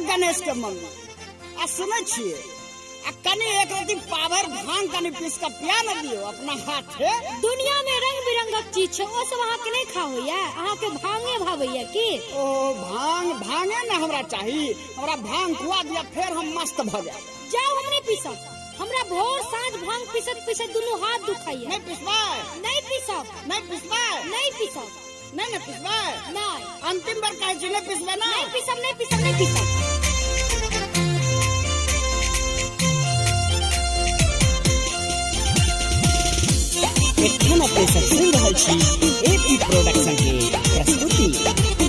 गणेश के मम्मी आ सुने छिए आ कनी एक रति पावर भांग कनी पीस का पिया न दियो अपना हाथे। दुनिया में रंग बिरंगक चीज छै, ओ सब अहाँ के नहीं खा होइया, अहाँ के भांगे भावैया की? ओ भांगे न हमरा चाहिए, हमरा भांग खुआ दिया फिर हम मस्त भ जाए। जाओ हमने पीसब, हमरा भोर साँझ भांग पीसत पीसत दुनू हाथ दुखाइया। नहीं पिसबाय, नहीं पीसब, नहीं पिसबाय, नहीं पीसब, नहीं न पिसबाय, नहीं अंतिम बार कहे छी नहीं पिसबे ना। नहीं पीसब, नहीं पीसब, नहीं पीसब। एखन अपने सब सुन रहल छी एपी प्रोडक्शन के प्रस्तुति।